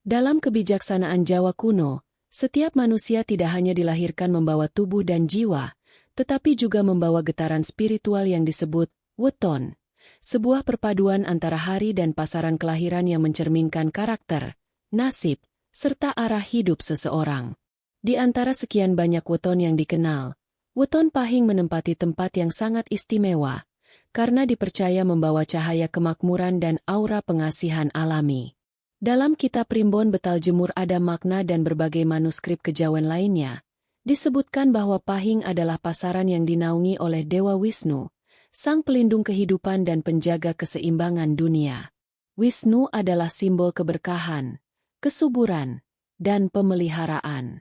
Dalam kebijaksanaan Jawa kuno, setiap manusia tidak hanya dilahirkan membawa tubuh dan jiwa, tetapi juga membawa getaran spiritual yang disebut weton, sebuah perpaduan antara hari dan pasaran kelahiran yang mencerminkan karakter, nasib, serta arah hidup seseorang. Di antara sekian banyak weton yang dikenal, weton pahing menempati tempat yang sangat istimewa, karena dipercaya membawa cahaya kemakmuran dan aura pengasihan alami. Dalam kitab Primbon Betal Jemur ada makna dan berbagai manuskrip kejawen lainnya, disebutkan bahwa pahing adalah pasaran yang dinaungi oleh Dewa Wisnu, sang pelindung kehidupan dan penjaga keseimbangan dunia. Wisnu adalah simbol keberkahan, kesuburan, dan pemeliharaan.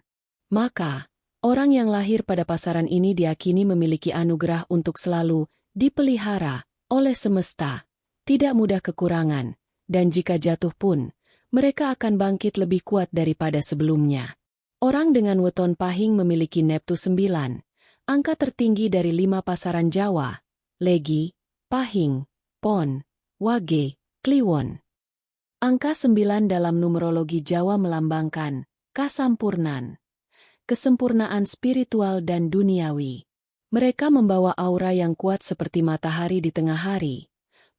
Maka, orang yang lahir pada pasaran ini diyakini memiliki anugerah untuk selalu dipelihara oleh semesta, tidak mudah kekurangan, dan jika jatuh pun, mereka akan bangkit lebih kuat daripada sebelumnya. Orang dengan weton pahing memiliki Neptu 9, angka tertinggi dari 5 pasaran Jawa, Legi, Pahing, Pon, Wage, Kliwon. Angka 9 dalam numerologi Jawa melambangkan kasampurnan, kesempurnaan spiritual dan duniawi. Mereka membawa aura yang kuat seperti matahari di tengah hari,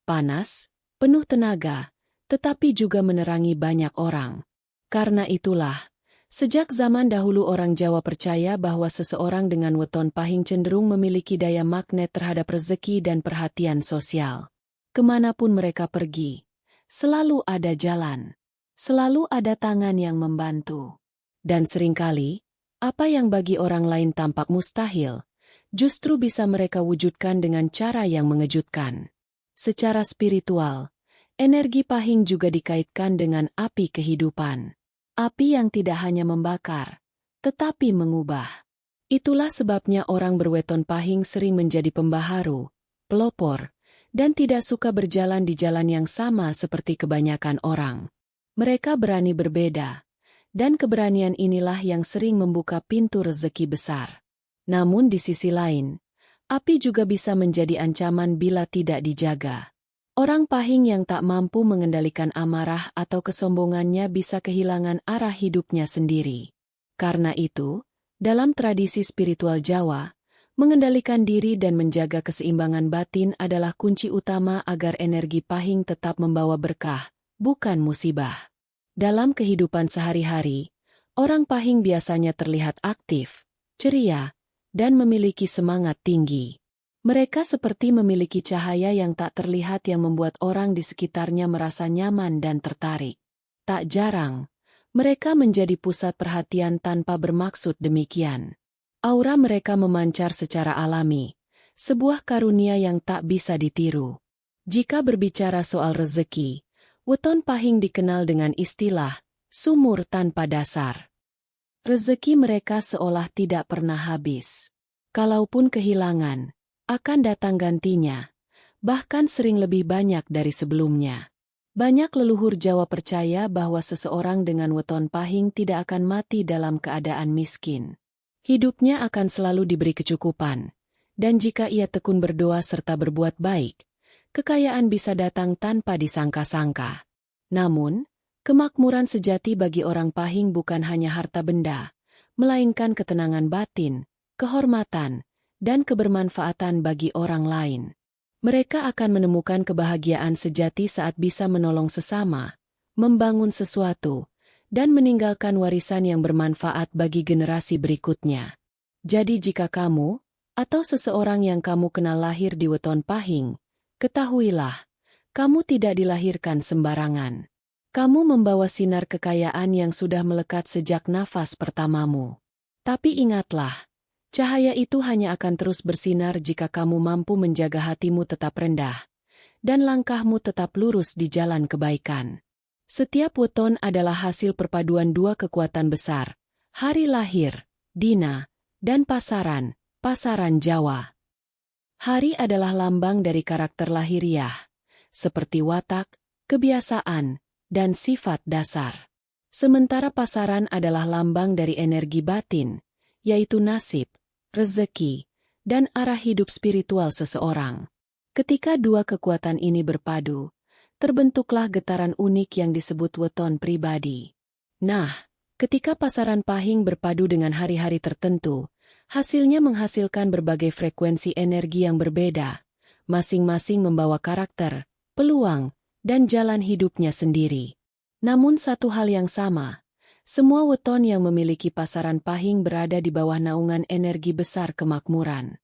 panas, penuh tenaga, tetapi juga menerangi banyak orang. Karena itulah, sejak zaman dahulu orang Jawa percaya bahwa seseorang dengan weton pahing cenderung memiliki daya magnet terhadap rezeki dan perhatian sosial. Kemanapun mereka pergi, selalu ada jalan, selalu ada tangan yang membantu. Dan seringkali, apa yang bagi orang lain tampak mustahil, justru bisa mereka wujudkan dengan cara yang mengejutkan. Secara spiritual, energi pahing juga dikaitkan dengan api kehidupan. Api yang tidak hanya membakar, tetapi mengubah. Itulah sebabnya orang berweton pahing sering menjadi pembaharu, pelopor, dan tidak suka berjalan di jalan yang sama seperti kebanyakan orang. Mereka berani berbeda, dan keberanian inilah yang sering membuka pintu rezeki besar. Namun di sisi lain, api juga bisa menjadi ancaman bila tidak dijaga. Orang pahing yang tak mampu mengendalikan amarah atau kesombongannya bisa kehilangan arah hidupnya sendiri. Karena itu, dalam tradisi spiritual Jawa, mengendalikan diri dan menjaga keseimbangan batin adalah kunci utama agar energi pahing tetap membawa berkah, bukan musibah. Dalam kehidupan sehari-hari, orang pahing biasanya terlihat aktif, ceria, dan memiliki semangat tinggi. Mereka seperti memiliki cahaya yang tak terlihat yang membuat orang di sekitarnya merasa nyaman dan tertarik. Tak jarang, mereka menjadi pusat perhatian tanpa bermaksud demikian. Aura mereka memancar secara alami, sebuah karunia yang tak bisa ditiru. Jika berbicara soal rezeki, weton pahing dikenal dengan istilah sumur tanpa dasar. Rezeki mereka seolah tidak pernah habis. Kalaupun kehilangan, akan datang gantinya, bahkan sering lebih banyak dari sebelumnya. Banyak leluhur Jawa percaya bahwa seseorang dengan weton pahing tidak akan mati dalam keadaan miskin. Hidupnya akan selalu diberi kecukupan, dan jika ia tekun berdoa serta berbuat baik, kekayaan bisa datang tanpa disangka-sangka. Namun, kemakmuran sejati bagi orang pahing bukan hanya harta benda, melainkan ketenangan batin, kehormatan, dan kebermanfaatan bagi orang lain. Mereka akan menemukan kebahagiaan sejati saat bisa menolong sesama, membangun sesuatu, dan meninggalkan warisan yang bermanfaat bagi generasi berikutnya. Jadi jika kamu, atau seseorang yang kamu kenal lahir di weton pahing, ketahuilah, kamu tidak dilahirkan sembarangan. Kamu membawa sinar kekayaan yang sudah melekat sejak nafas pertamamu. Tapi ingatlah, cahaya itu hanya akan terus bersinar jika kamu mampu menjaga hatimu tetap rendah, dan langkahmu tetap lurus di jalan kebaikan. Setiap weton adalah hasil perpaduan dua kekuatan besar, hari lahir, Dina, dan pasaran Jawa. Hari adalah lambang dari karakter lahiriah, seperti watak, kebiasaan, dan sifat dasar. Sementara pasaran adalah lambang dari energi batin, yaitu nasib, rezeki, dan arah hidup spiritual seseorang. Ketika dua kekuatan ini berpadu, terbentuklah getaran unik yang disebut weton pribadi. Nah, ketika pasaran pahing berpadu dengan hari-hari tertentu, hasilnya menghasilkan berbagai frekuensi energi yang berbeda, masing-masing membawa karakter, peluang, dan jalan hidupnya sendiri. Namun satu hal yang sama, semua weton yang memiliki pasaran pahing berada di bawah naungan energi besar kemakmuran.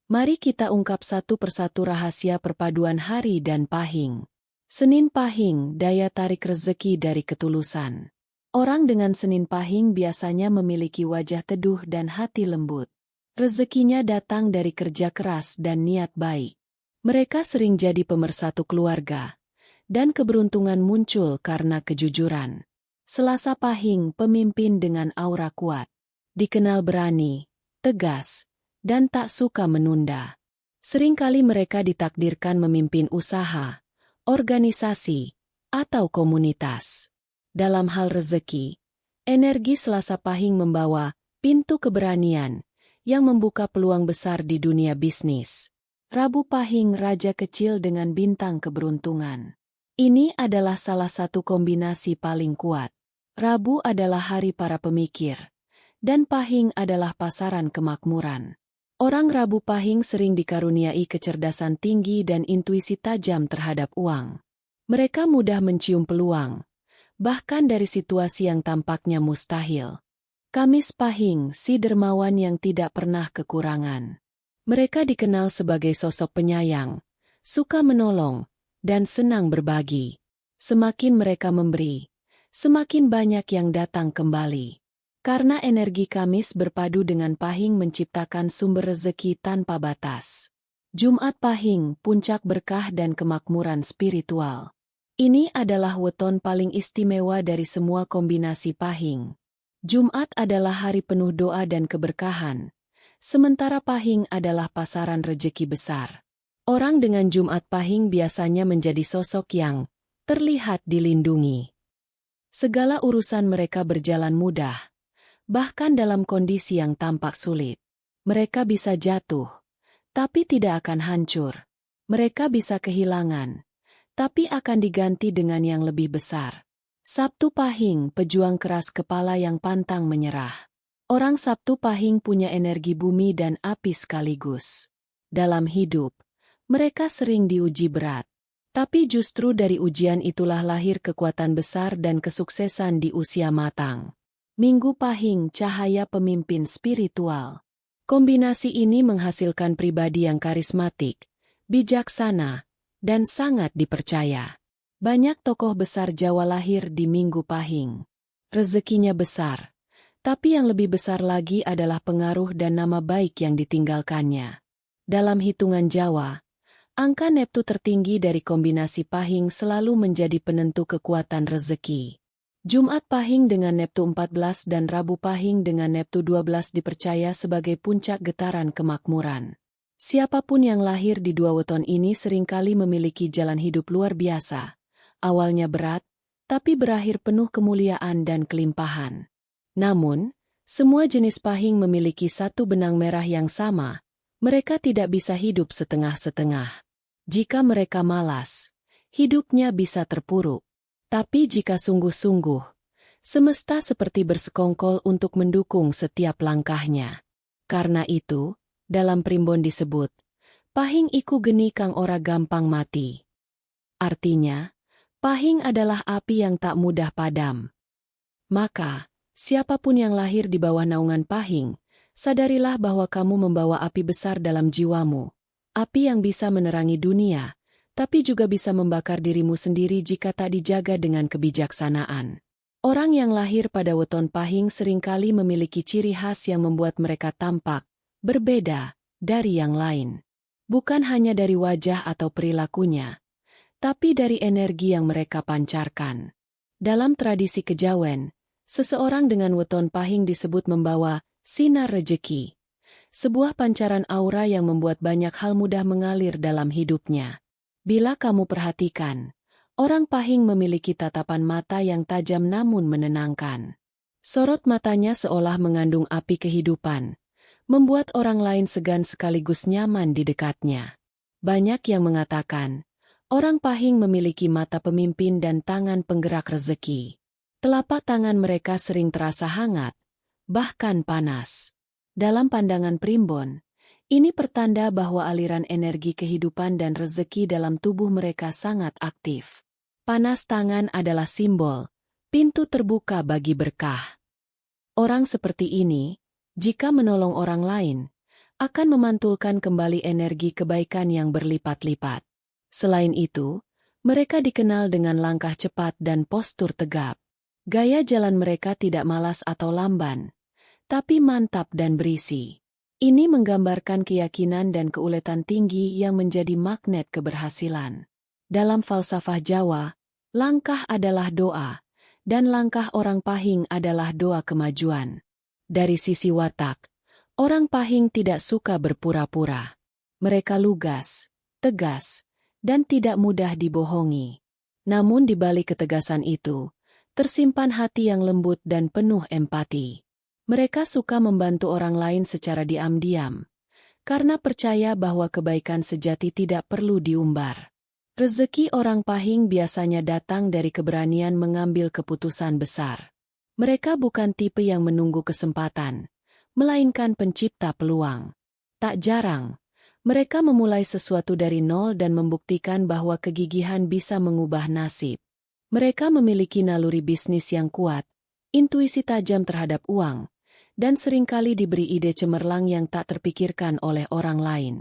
Mari kita ungkap satu persatu rahasia perpaduan hari dan pahing. Senin pahing, daya tarik rezeki dari ketulusan. Orang dengan Senin pahing biasanya memiliki wajah teduh dan hati lembut. Rezekinya datang dari kerja keras dan niat baik. Mereka sering jadi pemersatu keluarga, dan keberuntungan muncul karena kejujuran. Selasa pahing, pemimpin dengan aura kuat. Dikenal berani, tegas, dan tak suka menunda. Seringkali mereka ditakdirkan memimpin usaha, organisasi, atau komunitas. Dalam hal rezeki, energi Selasa pahing membawa pintu keberanian yang membuka peluang besar di dunia bisnis. Rabu pahing, raja kecil dengan bintang keberuntungan. Ini adalah salah satu kombinasi paling kuat. Rabu adalah hari para pemikir, dan pahing adalah pasaran kemakmuran. Orang Rabu pahing sering dikaruniai kecerdasan tinggi dan intuisi tajam terhadap uang. Mereka mudah mencium peluang, bahkan dari situasi yang tampaknya mustahil. Kamis pahing, si dermawan yang tidak pernah kekurangan. Mereka dikenal sebagai sosok penyayang, suka menolong, dan senang berbagi. Semakin mereka memberi, semakin banyak yang datang kembali. Karena energi Kamis berpadu dengan pahing menciptakan sumber rezeki tanpa batas. Jumat pahing, puncak berkah dan kemakmuran spiritual. Ini adalah weton paling istimewa dari semua kombinasi pahing. Jumat adalah hari penuh doa dan keberkahan, sementara pahing adalah pasaran rejeki besar. Orang dengan Jumat pahing biasanya menjadi sosok yang terlihat dilindungi. Segala urusan mereka berjalan mudah, bahkan dalam kondisi yang tampak sulit. Mereka bisa jatuh, tapi tidak akan hancur. Mereka bisa kehilangan, tapi akan diganti dengan yang lebih besar. Sabtu pahing, pejuang keras kepala yang pantang menyerah. Orang Sabtu pahing punya energi bumi dan api sekaligus. Dalam hidup, mereka sering diuji berat. Tapi justru dari ujian itulah lahir kekuatan besar dan kesuksesan di usia matang. Minggu pahing, cahaya pemimpin spiritual. Kombinasi ini menghasilkan pribadi yang karismatik, bijaksana, dan sangat dipercaya. Banyak tokoh besar Jawa lahir di Minggu pahing. Rezekinya besar, tapi yang lebih besar lagi adalah pengaruh dan nama baik yang ditinggalkannya. Dalam hitungan Jawa, angka Neptu tertinggi dari kombinasi pahing selalu menjadi penentu kekuatan rezeki. Jumat pahing dengan Neptu 14 dan Rabu pahing dengan Neptu 12 dipercaya sebagai puncak getaran kemakmuran. Siapapun yang lahir di dua weton ini seringkali memiliki jalan hidup luar biasa. Awalnya berat, tapi berakhir penuh kemuliaan dan kelimpahan. Namun, semua jenis pahing memiliki satu benang merah yang sama. Mereka tidak bisa hidup setengah-setengah. Jika mereka malas, hidupnya bisa terpuruk. Tapi jika sungguh-sungguh, semesta seperti bersekongkol untuk mendukung setiap langkahnya. Karena itu, dalam primbon disebut, pahing iku geni kang ora gampang mati. Artinya, pahing adalah api yang tak mudah padam. Maka, siapapun yang lahir di bawah naungan pahing, sadarilah bahwa kamu membawa api besar dalam jiwamu. Api yang bisa menerangi dunia, tapi juga bisa membakar dirimu sendiri jika tak dijaga dengan kebijaksanaan. Orang yang lahir pada weton pahing seringkali memiliki ciri khas yang membuat mereka tampak berbeda dari yang lain. Bukan hanya dari wajah atau perilakunya, tapi dari energi yang mereka pancarkan. Dalam tradisi kejawen, seseorang dengan weton pahing disebut membawa sinar rejeki, sebuah pancaran aura yang membuat banyak hal mudah mengalir dalam hidupnya. Bila kamu perhatikan, orang pahing memiliki tatapan mata yang tajam namun menenangkan. Sorot matanya seolah mengandung api kehidupan, membuat orang lain segan sekaligus nyaman di dekatnya. Banyak yang mengatakan, orang pahing memiliki mata pemimpin dan tangan penggerak rezeki. Telapak tangan mereka sering terasa hangat, bahkan panas. Dalam pandangan Primbon, ini pertanda bahwa aliran energi kehidupan dan rezeki dalam tubuh mereka sangat aktif. Panas tangan adalah simbol pintu terbuka bagi berkah. Orang seperti ini, jika menolong orang lain, akan memantulkan kembali energi kebaikan yang berlipat-lipat. Selain itu, mereka dikenal dengan langkah cepat dan postur tegap. Gaya jalan mereka tidak malas atau lamban, tapi mantap dan berisi. Ini menggambarkan keyakinan dan keuletan tinggi yang menjadi magnet keberhasilan. Dalam falsafah Jawa, langkah adalah doa, dan langkah orang Pahing adalah doa kemajuan. Dari sisi watak, orang Pahing tidak suka berpura-pura. Mereka lugas, tegas, dan tidak mudah dibohongi. Namun di balik ketegasan itu, tersimpan hati yang lembut dan penuh empati. Mereka suka membantu orang lain secara diam-diam, karena percaya bahwa kebaikan sejati tidak perlu diumbar. Rezeki orang Pahing biasanya datang dari keberanian mengambil keputusan besar. Mereka bukan tipe yang menunggu kesempatan, melainkan pencipta peluang. Tak jarang, mereka memulai sesuatu dari nol dan membuktikan bahwa kegigihan bisa mengubah nasib. Mereka memiliki naluri bisnis yang kuat, intuisi tajam terhadap uang, dan seringkali diberi ide cemerlang yang tak terpikirkan oleh orang lain.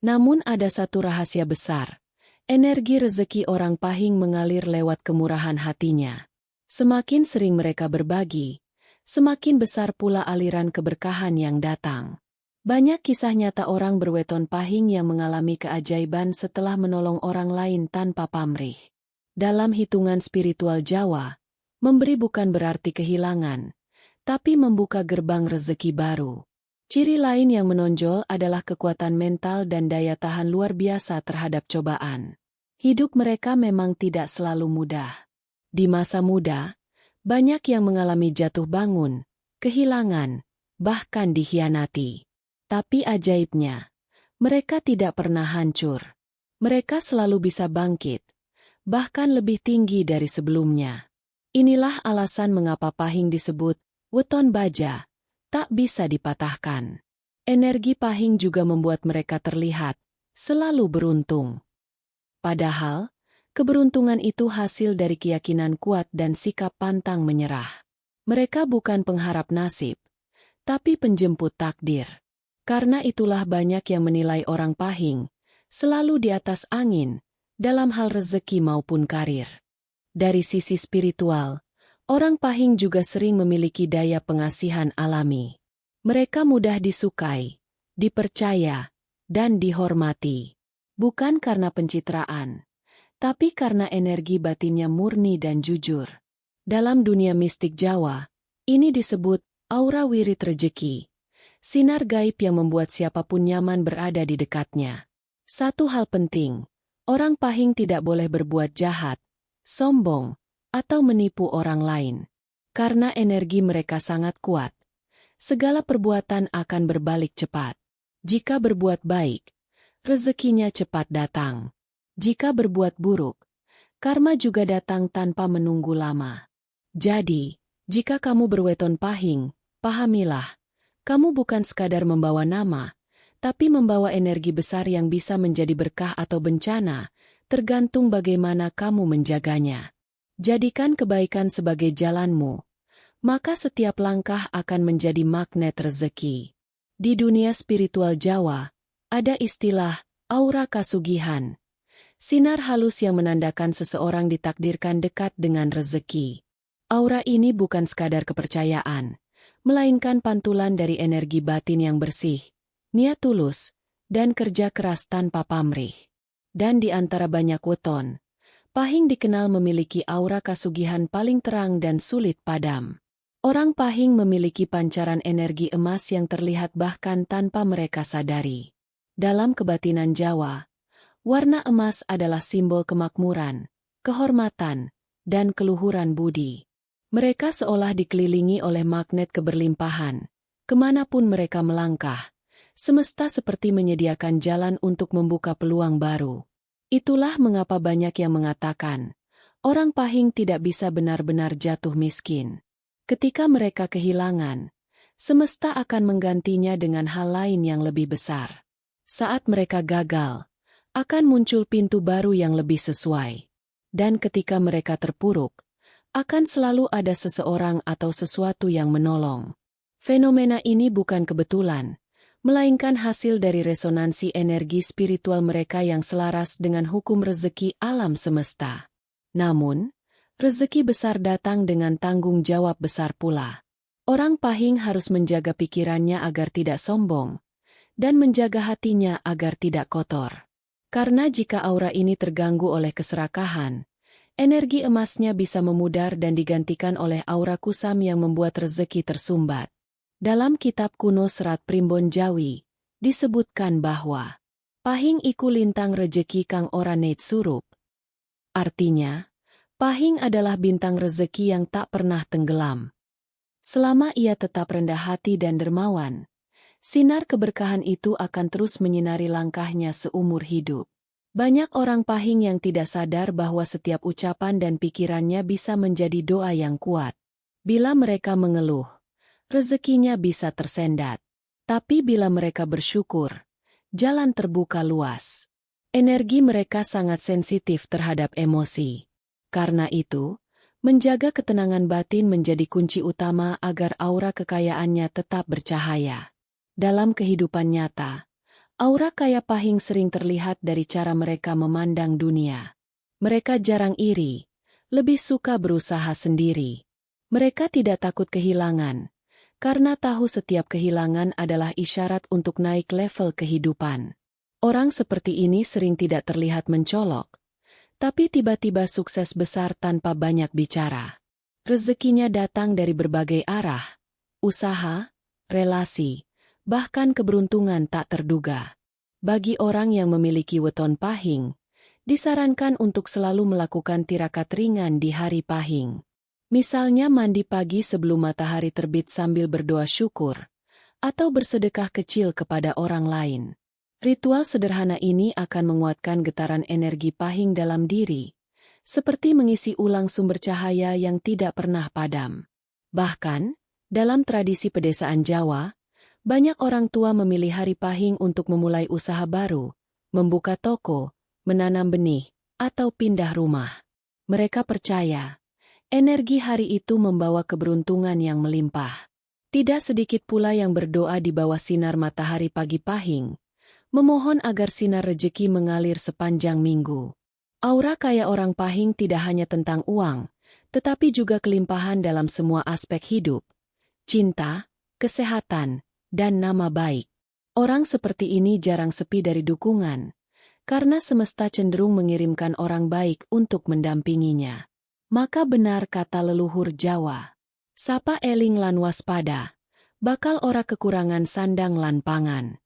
Namun ada satu rahasia besar. Energi rezeki orang Pahing mengalir lewat kemurahan hatinya. Semakin sering mereka berbagi, semakin besar pula aliran keberkahan yang datang. Banyak kisah nyata orang berweton Pahing yang mengalami keajaiban setelah menolong orang lain tanpa pamrih. Dalam hitungan spiritual Jawa, memberi bukan berarti kehilangan, tapi membuka gerbang rezeki baru. Ciri lain yang menonjol adalah kekuatan mental dan daya tahan luar biasa terhadap cobaan. Hidup mereka memang tidak selalu mudah. Di masa muda, banyak yang mengalami jatuh bangun, kehilangan, bahkan dikhianati. Tapi ajaibnya, mereka tidak pernah hancur. Mereka selalu bisa bangkit, bahkan lebih tinggi dari sebelumnya. Inilah alasan mengapa Pahing disebut weton baja, tak bisa dipatahkan. Energi Pahing juga membuat mereka terlihat selalu beruntung. Padahal, keberuntungan itu hasil dari keyakinan kuat dan sikap pantang menyerah. Mereka bukan pengharap nasib, tapi penjemput takdir. Karena itulah banyak yang menilai orang Pahing selalu di atas angin, dalam hal rezeki maupun karir. Dari sisi spiritual, orang Pahing juga sering memiliki daya pengasihan alami. Mereka mudah disukai, dipercaya, dan dihormati. Bukan karena pencitraan, tapi karena energi batinnya murni dan jujur. Dalam dunia mistik Jawa, ini disebut aura wirid rejeki, sinar gaib yang membuat siapapun nyaman berada di dekatnya. Satu hal penting, orang Pahing tidak boleh berbuat jahat, sombong, atau menipu orang lain. Karena energi mereka sangat kuat, segala perbuatan akan berbalik cepat. Jika berbuat baik, rezekinya cepat datang. Jika berbuat buruk, karma juga datang tanpa menunggu lama. Jadi, jika kamu berweton Pahing, pahamilah, kamu bukan sekadar membawa nama, tapi membawa energi besar yang bisa menjadi berkah atau bencana, tergantung bagaimana kamu menjaganya. Jadikan kebaikan sebagai jalanmu, maka setiap langkah akan menjadi magnet rezeki. Di dunia spiritual Jawa, ada istilah aura kasugihan, sinar halus yang menandakan seseorang ditakdirkan dekat dengan rezeki. Aura ini bukan sekadar kepercayaan, melainkan pantulan dari energi batin yang bersih, niat tulus, dan kerja keras tanpa pamrih. Dan di antara banyak weton, Pahing dikenal memiliki aura kasugihan paling terang dan sulit padam. Orang Pahing memiliki pancaran energi emas yang terlihat bahkan tanpa mereka sadari. Dalam kebatinan Jawa, warna emas adalah simbol kemakmuran, kehormatan, dan keluhuran budi. Mereka seolah dikelilingi oleh magnet keberlimpahan. Kemanapun mereka melangkah, semesta seperti menyediakan jalan untuk membuka peluang baru. Itulah mengapa banyak yang mengatakan, Orang Pahing tidak bisa benar-benar jatuh miskin. Ketika mereka kehilangan, semesta akan menggantinya dengan hal lain yang lebih besar. Saat mereka gagal, akan muncul pintu baru yang lebih sesuai. Dan ketika mereka terpuruk, akan selalu ada seseorang atau sesuatu yang menolong. Fenomena ini bukan kebetulan, melainkan hasil dari resonansi energi spiritual mereka yang selaras dengan hukum rezeki alam semesta. Namun, rezeki besar datang dengan tanggung jawab besar pula. Orang Pahing harus menjaga pikirannya agar tidak sombong, dan menjaga hatinya agar tidak kotor. Karena jika aura ini terganggu oleh keserakahan, energi emasnya bisa memudar dan digantikan oleh aura kusam yang membuat rezeki tersumbat. Dalam kitab kuno Serat Primbon Jawi, disebutkan bahwa Pahing iku lintang rejeki kang ora neit surup. Artinya, Pahing adalah bintang rezeki yang tak pernah tenggelam. Selama ia tetap rendah hati dan dermawan, sinar keberkahan itu akan terus menyinari langkahnya seumur hidup. Banyak orang Pahing yang tidak sadar bahwa setiap ucapan dan pikirannya bisa menjadi doa yang kuat. Bila mereka mengeluh, rezekinya bisa tersendat. Tapi bila mereka bersyukur, jalan terbuka luas. Energi mereka sangat sensitif terhadap emosi. Karena itu, menjaga ketenangan batin menjadi kunci utama agar aura kekayaannya tetap bercahaya. Dalam kehidupan nyata, aura kaya Pahing sering terlihat dari cara mereka memandang dunia. Mereka jarang iri, lebih suka berusaha sendiri. Mereka tidak takut kehilangan, karena tahu setiap kehilangan adalah isyarat untuk naik level kehidupan. Orang seperti ini sering tidak terlihat mencolok, tapi tiba-tiba sukses besar tanpa banyak bicara. Rezekinya datang dari berbagai arah, usaha, relasi, bahkan keberuntungan tak terduga. Bagi orang yang memiliki weton Pahing, disarankan untuk selalu melakukan tirakat ringan di hari Pahing. Misalnya mandi pagi sebelum matahari terbit sambil berdoa syukur, atau bersedekah kecil kepada orang lain. Ritual sederhana ini akan menguatkan getaran energi Pahing dalam diri, seperti mengisi ulang sumber cahaya yang tidak pernah padam. Bahkan, dalam tradisi pedesaan Jawa, banyak orang tua memilih hari Pahing untuk memulai usaha baru, membuka toko, menanam benih, atau pindah rumah. Mereka percaya, energi hari itu membawa keberuntungan yang melimpah. Tidak sedikit pula yang berdoa di bawah sinar matahari pagi Pahing, memohon agar sinar rejeki mengalir sepanjang minggu. Aura kaya orang Pahing tidak hanya tentang uang, tetapi juga kelimpahan dalam semua aspek hidup, cinta, kesehatan, dan nama baik. Orang seperti ini jarang sepi dari dukungan, karena semesta cenderung mengirimkan orang baik untuk mendampinginya. Maka benar kata leluhur Jawa, sapa eling lan waspada, bakal ora kekurangan sandang lan pangan.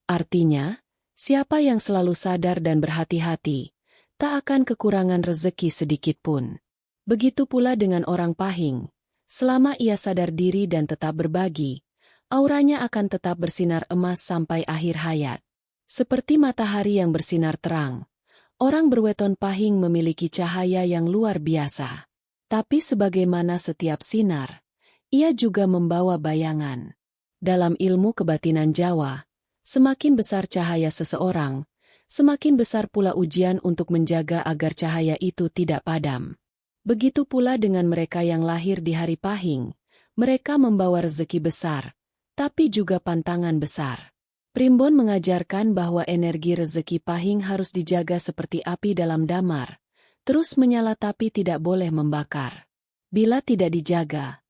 Artinya, siapa yang selalu sadar dan berhati-hati, tak akan kekurangan rezeki sedikit pun. Begitu pula dengan orang Pahing, selama ia sadar diri dan tetap berbagi, auranya akan tetap bersinar emas sampai akhir hayat. Seperti matahari yang bersinar terang, orang berweton Pahing memiliki cahaya yang luar biasa. Tapi sebagaimana setiap sinar, ia juga membawa bayangan. Dalam ilmu kebatinan Jawa, semakin besar cahaya seseorang, semakin besar pula ujian untuk menjaga agar cahaya itu tidak padam. Begitu pula dengan mereka yang lahir di hari Pahing, mereka membawa rezeki besar, tapi juga pantangan besar. Primbon mengajarkan bahwa energi rezeki Pahing harus dijaga seperti api dalam damar, terus menyala tapi tidak boleh membakar. Bila tidak dijaga,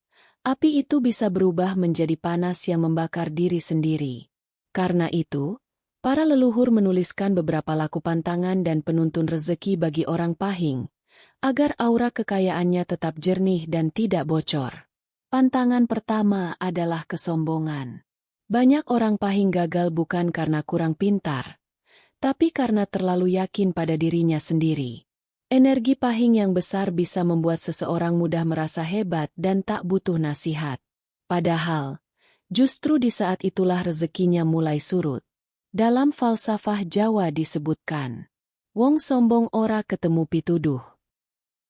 api itu bisa berubah menjadi panas yang membakar diri sendiri. Karena itu, para leluhur menuliskan beberapa laku pantangan dan penuntun rezeki bagi orang Pahing, agar aura kekayaannya tetap jernih dan tidak bocor. Pantangan pertama adalah kesombongan. Banyak orang Pahing gagal bukan karena kurang pintar, tapi karena terlalu yakin pada dirinya sendiri. Energi Pahing yang besar bisa membuat seseorang mudah merasa hebat dan tak butuh nasihat. Padahal, justru di saat itulah rezekinya mulai surut. Dalam falsafah Jawa disebutkan, wong sombong ora ketemu pituduh.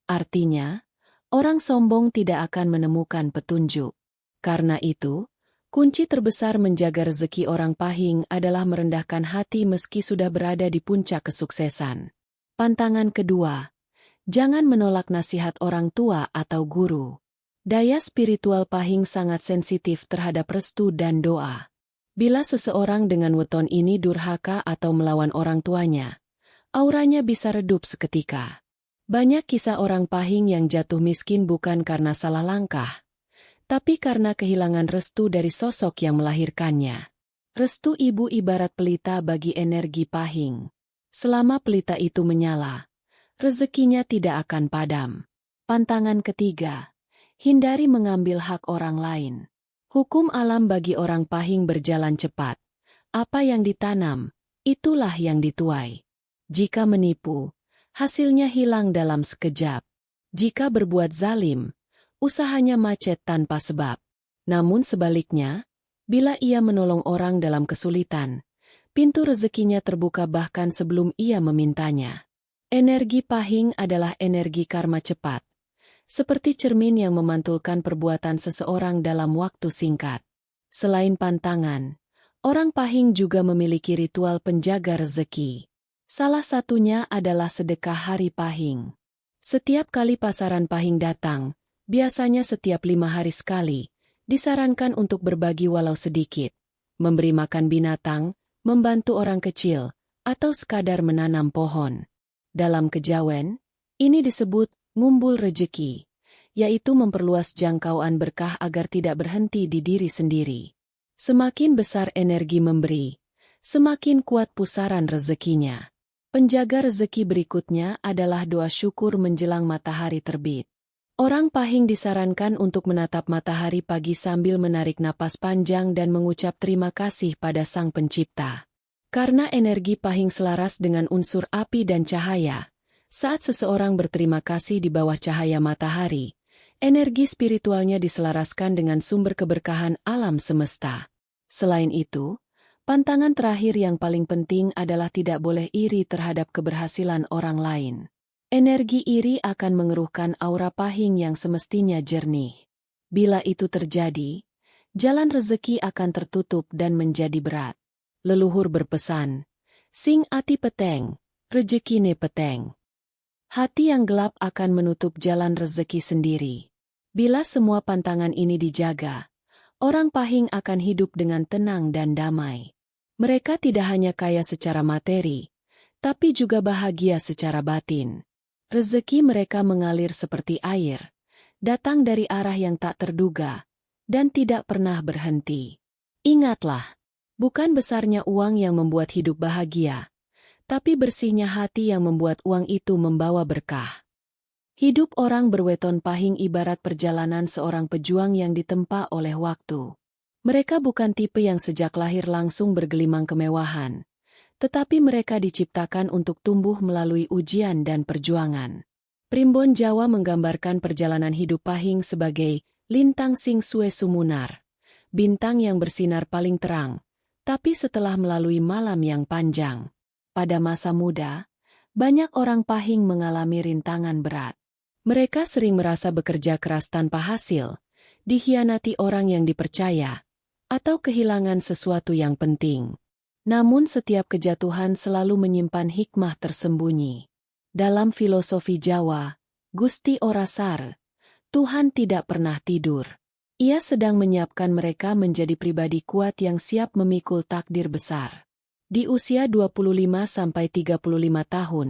Artinya, orang sombong tidak akan menemukan petunjuk. Karena itu, kunci terbesar menjaga rezeki orang Pahing adalah merendahkan hati meski sudah berada di puncak kesuksesan. Pantangan kedua, jangan menolak nasihat orang tua atau guru. Daya spiritual Pahing sangat sensitif terhadap restu dan doa. Bila seseorang dengan weton ini durhaka atau melawan orang tuanya, auranya bisa redup seketika. Banyak kisah orang Pahing yang jatuh miskin bukan karena salah langkah, tapi karena kehilangan restu dari sosok yang melahirkannya. Restu ibu ibarat pelita bagi energi Pahing. Selama pelita itu menyala, rezekinya tidak akan padam. Pantangan ketiga, hindari mengambil hak orang lain. Hukum alam bagi orang Pahing berjalan cepat. Apa yang ditanam, itulah yang dituai. Jika menipu, hasilnya hilang dalam sekejap. Jika berbuat zalim, usahanya macet tanpa sebab. Namun sebaliknya, bila ia menolong orang dalam kesulitan, pintu rezekinya terbuka bahkan sebelum ia memintanya. Energi Pahing adalah energi karma cepat, seperti cermin yang memantulkan perbuatan seseorang dalam waktu singkat. Selain pantangan, orang Pahing juga memiliki ritual penjaga rezeki. Salah satunya adalah sedekah hari Pahing. Setiap kali pasaran Pahing datang, biasanya setiap 5 hari sekali, disarankan untuk berbagi walau sedikit, memberi makan binatang, membantu orang kecil, atau sekadar menanam pohon. Dalam kejawen, ini disebut ngumbul rejeki, yaitu memperluas jangkauan berkah agar tidak berhenti di diri sendiri. Semakin besar energi memberi, semakin kuat pusaran rezekinya. Penjaga rezeki berikutnya adalah doa syukur menjelang matahari terbit. Orang Pahing disarankan untuk menatap matahari pagi sambil menarik napas panjang dan mengucap terima kasih pada Sang Pencipta. Karena energi Pahing selaras dengan unsur api dan cahaya, saat seseorang berterima kasih di bawah cahaya matahari, energi spiritualnya diselaraskan dengan sumber keberkahan alam semesta. Selain itu, pantangan terakhir yang paling penting adalah tidak boleh iri terhadap keberhasilan orang lain. Energi iri akan mengeruhkan aura Pahing yang semestinya jernih. Bila itu terjadi, jalan rezeki akan tertutup dan menjadi berat. Leluhur berpesan, sing ati peteng, rejekine peteng. Hati yang gelap akan menutup jalan rezeki sendiri. Bila semua pantangan ini dijaga, orang Pahing akan hidup dengan tenang dan damai. Mereka tidak hanya kaya secara materi, tapi juga bahagia secara batin. Rezeki mereka mengalir seperti air, datang dari arah yang tak terduga, dan tidak pernah berhenti. Ingatlah, bukan besarnya uang yang membuat hidup bahagia, tapi bersihnya hati yang membuat uang itu membawa berkah. Hidup orang berweton Pahing ibarat perjalanan seorang pejuang yang ditempa oleh waktu. Mereka bukan tipe yang sejak lahir langsung bergelimang kemewahan, tetapi mereka diciptakan untuk tumbuh melalui ujian dan perjuangan. Primbon Jawa menggambarkan perjalanan hidup Pahing sebagai lintang sing sue sumunar, bintang yang bersinar paling terang, tapi setelah melalui malam yang panjang. Pada masa muda, banyak orang Pahing mengalami rintangan berat. Mereka sering merasa bekerja keras tanpa hasil, dikhianati orang yang dipercaya, atau kehilangan sesuatu yang penting. Namun setiap kejatuhan selalu menyimpan hikmah tersembunyi. Dalam filosofi Jawa, Gusti Orasar, Tuhan tidak pernah tidur. Ia sedang menyiapkan mereka menjadi pribadi kuat yang siap memikul takdir besar. Di usia 25-35 tahun,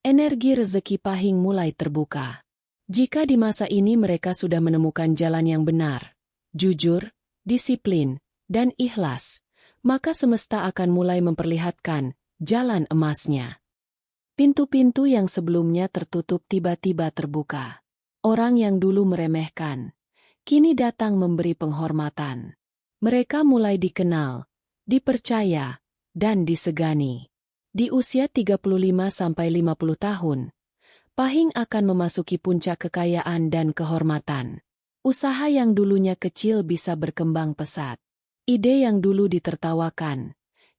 energi rezeki Pahing mulai terbuka. Jika di masa ini mereka sudah menemukan jalan yang benar, jujur, disiplin, dan ikhlas, maka semesta akan mulai memperlihatkan jalan emasnya. Pintu-pintu yang sebelumnya tertutup tiba-tiba terbuka. Orang yang dulu meremehkan, kini datang memberi penghormatan. Mereka mulai dikenal, dipercaya, dan disegani. Di usia 35-50 tahun, Pahing akan memasuki puncak kekayaan dan kehormatan. Usaha yang dulunya kecil bisa berkembang pesat. Ide yang dulu ditertawakan,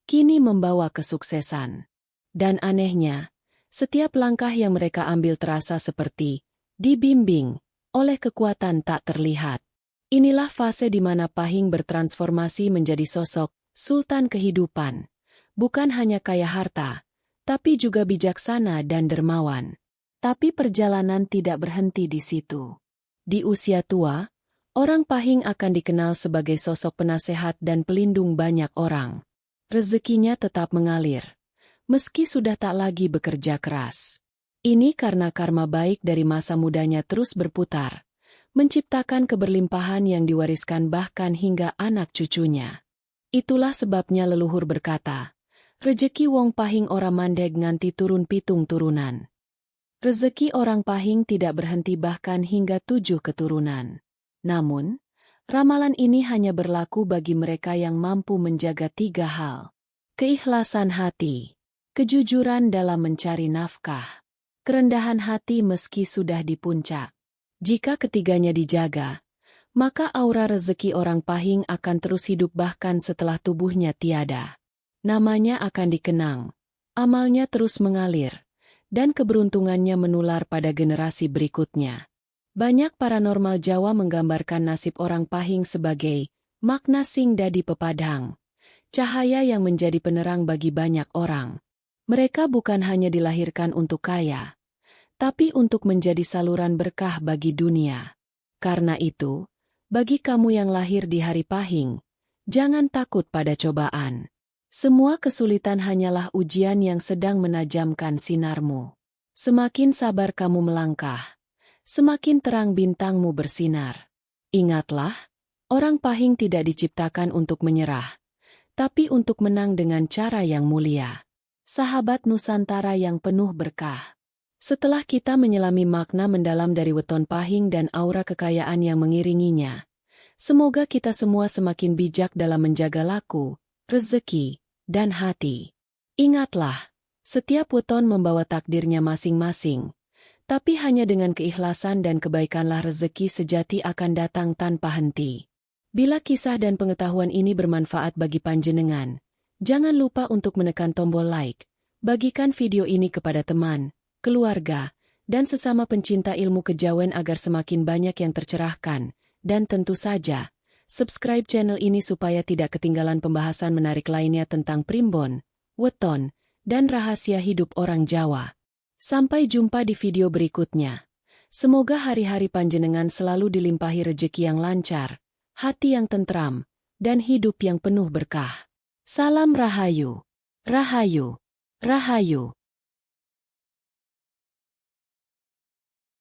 kini membawa kesuksesan. Dan anehnya, setiap langkah yang mereka ambil terasa seperti dibimbing oleh kekuatan tak terlihat. Inilah fase di mana Pahing bertransformasi menjadi sosok sultan kehidupan. Bukan hanya kaya harta, tapi juga bijaksana dan dermawan. Tapi perjalanan tidak berhenti di situ. Di usia tua, orang Pahing akan dikenal sebagai sosok penasehat dan pelindung banyak orang. Rezekinya tetap mengalir, meski sudah tak lagi bekerja keras. Ini karena karma baik dari masa mudanya terus berputar, menciptakan keberlimpahan yang diwariskan bahkan hingga anak cucunya. Itulah sebabnya leluhur berkata, "Rejeki wong Pahing ora mandeg nganti turun pitung turunan." Rezeki orang Pahing tidak berhenti bahkan hingga 7 keturunan. Namun, ramalan ini hanya berlaku bagi mereka yang mampu menjaga 3 hal. Keikhlasan hati, kejujuran dalam mencari nafkah, kerendahan hati meski sudah di puncak. Jika ketiganya dijaga, maka aura rezeki orang Pahing akan terus hidup bahkan setelah tubuhnya tiada. Namanya akan dikenang, amalnya terus mengalir, dan keberuntungannya menular pada generasi berikutnya. Banyak paranormal Jawa menggambarkan nasib orang Pahing sebagai makna sing dadi pepadhang, cahaya yang menjadi penerang bagi banyak orang. Mereka bukan hanya dilahirkan untuk kaya, tapi untuk menjadi saluran berkah bagi dunia. Karena itu, bagi kamu yang lahir di hari Pahing, jangan takut pada cobaan. Semua kesulitan hanyalah ujian yang sedang menajamkan sinarmu. Semakin sabar kamu melangkah, semakin terang bintangmu bersinar. Ingatlah, orang Pahing tidak diciptakan untuk menyerah, tapi untuk menang dengan cara yang mulia. Sahabat Nusantara yang penuh berkah. Setelah kita menyelami makna mendalam dari weton Pahing dan aura kekayaan yang mengiringinya, semoga kita semua semakin bijak dalam menjaga laku, rezeki, dan hati. Ingatlah, setiap weton membawa takdirnya masing-masing, tapi hanya dengan keikhlasan dan kebaikanlah rezeki sejati akan datang tanpa henti. Bila kisah dan pengetahuan ini bermanfaat bagi panjenengan, jangan lupa untuk menekan tombol like, bagikan video ini kepada teman, keluarga, dan sesama pencinta ilmu kejawen agar semakin banyak yang tercerahkan, dan tentu saja, subscribe channel ini supaya tidak ketinggalan pembahasan menarik lainnya tentang primbon, weton, dan rahasia hidup orang Jawa. Sampai jumpa di video berikutnya. Semoga hari-hari panjenengan selalu dilimpahi rejeki yang lancar, hati yang tentram, dan hidup yang penuh berkah. Salam Rahayu. Rahayu. Rahayu.